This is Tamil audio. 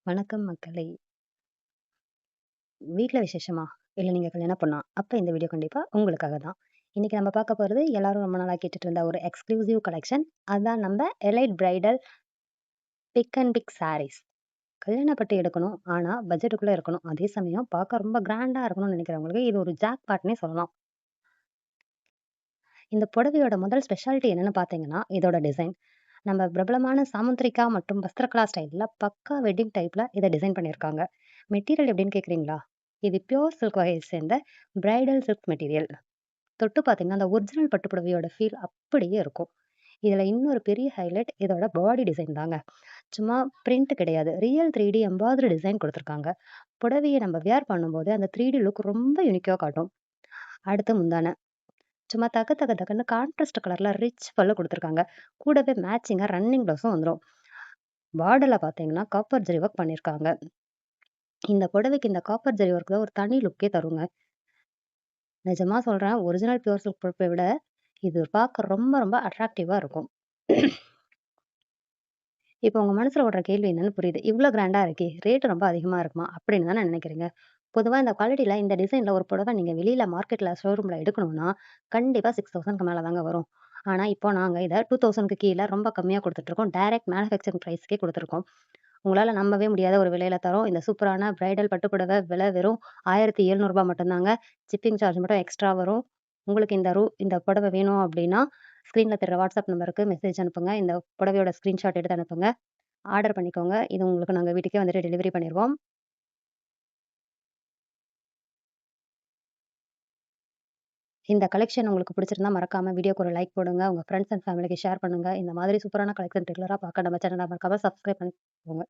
வணக்கம் மக்களே! வீட்ல விசேஷமா? இல்ல நீங்க கல்யாணம் பொண்ணா? அப்ப இந்த வீடியோ கண்டிப்பா உங்களுக்காக தான். இன்னைக்கு நம்ம பார்க்க போறது எல்லாரும் ரொம்ப நாளா கேட்டுட்டு இருந்த ஒரு எக்ஸ்க்ளூசிவ் கலெக்ஷன். அதான் நம்ம elite bridal pick and pick sarees. கல்யாண பட்டு எடுக்கணும். ஆனா பட்ஜெட்டுக்குள்ள இருக்கணும். அதே சமயம் பார்க்க ரொம்ப கிராண்டா இருக்கணும்னு நினைக்கிறவங்களுக்கு இது ஒரு ஜாக்பாட்ன்னே சொல்லலாம். இந்த புடவையோட முதல் ஸ்பெஷாலிட்டி என்னன்னு பார்த்தீங்கன்னா, இதோட டிசைன். நம்ம பிரபலமான சாமுந்திரிகா மற்றும் வஸ்திரகலா ஸ்டைல்ல பக்கா வெட்டிங் டைப்ல இத டிசைன் பண்ணியிருக்காங்க. மெட்டீரியல் எப்படின்னு கேட்கிறீங்களா? இது பியூர் சில்க் வகையை சேர்ந்த பிரைடல் சில்க் மெட்டீரியல். தொட்டு பார்த்தீங்கன்னா, அந்த ஒரிஜினல் பட்டு புடவையோட ஃபீல் அப்படியே இருக்கும். இதுல இன்னொரு பெரிய ஹைலைட் இதோட பாடி டிசைன் தாங்க. சும்மா பிரிண்ட் கிடையாது. ரியல் 3D எம்பாஸ்டு டிசைன் குடுத்துருக்காங்க. புடவைய நம்ம வியர் பண்ணும்போது அந்த 3D லுக் ரொம்ப யூனிக்கா காட்டும். அடுத்து முந்தான. சும்மா தக தக தகன்னு கான்ட்ராஸ்ட் கலர்ல ரிச் பல்லு குடுத்துருக்காங்க. கூடவே மேட்சிங்கா ரன்னிங் ப்ளவுஸும் வந்துரும். பார்டர்ல பார்த்தீங்கன்னா, காப்பர் ஜரி ஒர்க் பண்ணியிருக்காங்க. இந்த புடவைக்கு இந்த காப்பர் ஜரி ஒர்க் தான் ஒரு தனி லுக்கே தருங்க. நிஜமா சொல்றேன். ஒரிஜினல் பியூர் சில்க் புடவைய விட இது பார்க்க ரொம்ப ரொம்ப அட்ராக்டிவா இருக்கும். இப்போ உங்க மனசுல ஓடுற கேள்வி என்னன்னு புரியுது. இவ்ளோ கிராண்டா இருக்கே! ரேட் ரொம்ப அதிகமா இருக்குமா? அப்படின்னு தானே நினைக்கிறீங்க. பொதுவா இந்த குவாலிட்டில இந்த டிசைன்ல ஒரு புடவை நீங்க வெளியில மார்க்கெட்ல ஷோரூம்ல எடுக்கணும்னா, கண்டிப்பா 6000க்கு மேல தாங்க வரும். ஆனா, இப்போ நாங்க இத 2000க்கு கீழ ரொம்ப கம்மியா குடுத்துட்டுருக்கோம். Direct manufacturing பிரைஸ்க்கே குடுத்துருக்கோம். உங்களால நம்பவே முடியாத ஒரு விலையில தரோம். இந்த சூப்பரான பிரைடல் பட்டு புடவை விலை வெறும் ரூ. 1700 மட்டும் தாங்க. ஷிப்பிங் சார்ஜ் மட்டும் எக்ஸ்ட்ரா வரும். உங்களுக்கு இந்த புடவை வேணும் அப்டின்னா, ஸ்க்ரீன்ல தெரிற வாட்ஸ்அப் நம்பருக்கு மெசேஜ் அனுப்புங்க. இந்த புடவையோட ஸ்கிரீன்ஷாட் எடுத்து அனுப்புங்க. ஆர்டர் பண்ணிக்கோங்க. இது உங்களுக்கு நாங்க வீட்டுக்கே வந்துட்டு டெலிவரி பண்ணிருவோம். இந்த கலெக்ஷன் உங்களுக்கு பிடிச்சிருந்தா மறக்காம வீடியோக்கு ஒரு லைக் போடுங்க. உங்க ஃப்ரெண்ட்ஸ் அண்ட் ஃபேமிலிக்கு ஷேர் பண்ணுங்க. இந்த மாதிரி சூப்பரான கலெக்ஷன் ரெகுலரா பார்க்க நம்ம சேனல மறக்காம சப்ஸ்கிரைப் பண்ணிக்கோங்க.